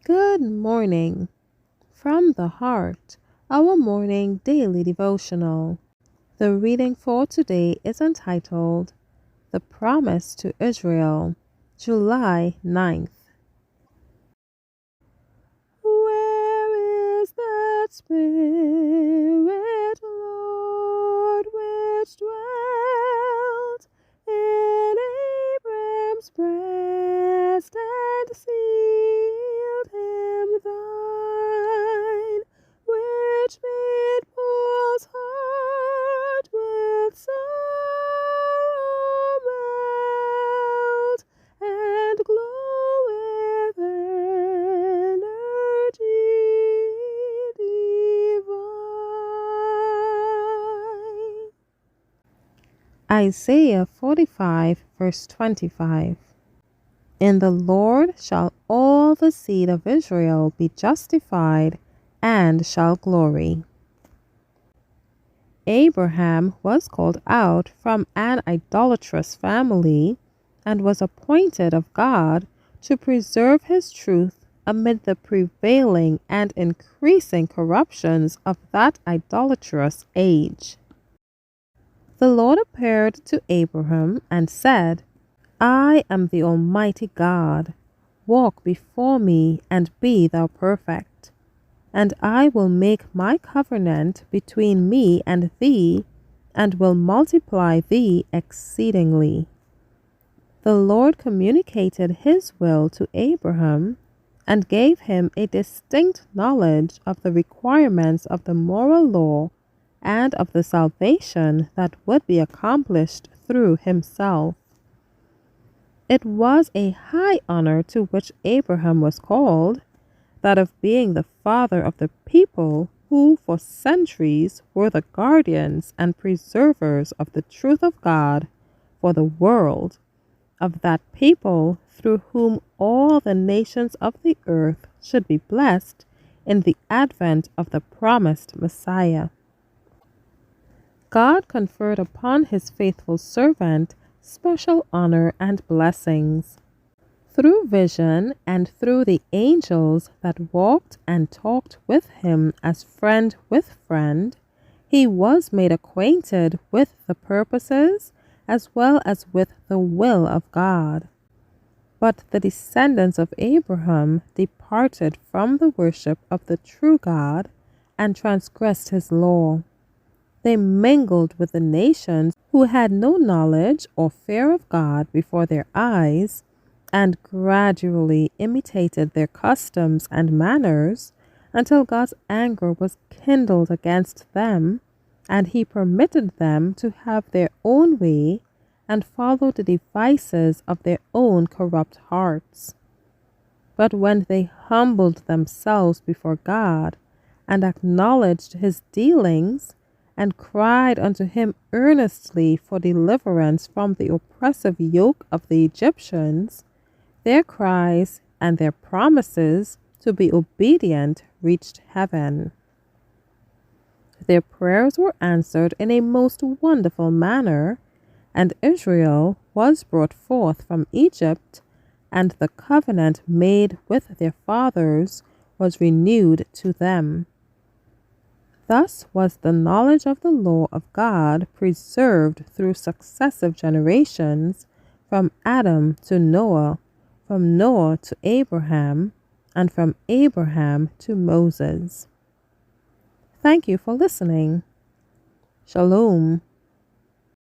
Good morning. From the heart, our morning daily devotional. The reading for today is entitled The Promise to Israel, July 9th. Where is that Spirit, Lord, which dwelt in Abram's breast and sealed him thine, which made Paul's heart with sorrow melt and glow with energy divine. Isaiah 45 verse 25. In the Lord shall all the seed of Israel be justified and shall glory. Abraham was called out from an idolatrous family and was appointed of God to preserve his truth amid the prevailing and increasing corruptions of that idolatrous age. The Lord appeared to Abraham and said, I am the Almighty God. Walk before me and be thou perfect. And I will make my covenant between me and thee, and will multiply thee exceedingly. The Lord communicated his will to Abraham and gave him a distinct knowledge of the requirements of the moral law and of the salvation that would be accomplished through himself. It was a high honor to which Abraham was called, that of being the father of the people who for centuries were the guardians and preservers of the truth of God for the world, of that people through whom all the nations of the earth should be blessed in the advent of the promised Messiah. God conferred upon his faithful servant special honor and blessings. Through vision and through the angels that walked and talked with him as friend with friend, he was made acquainted with the purposes as well as with the will of God. But the descendants of Abraham departed from the worship of the true God and transgressed his law. They mingled with the nations who had no knowledge or fear of God before their eyes, and gradually imitated their customs and manners until God's anger was kindled against them, and he permitted them to have their own way and follow the devices of their own corrupt hearts. But when they humbled themselves before God and acknowledged his dealings, and cried unto him earnestly for deliverance from the oppressive yoke of the Egyptians, their cries and their promises to be obedient reached heaven. Their prayers were answered in a most wonderful manner, and Israel was brought forth from Egypt, and the covenant made with their fathers was renewed to them. Thus was the knowledge of the law of God preserved through successive generations, from Adam to Noah, from Noah to Abraham, and from Abraham to Moses. Thank you for listening. Shalom.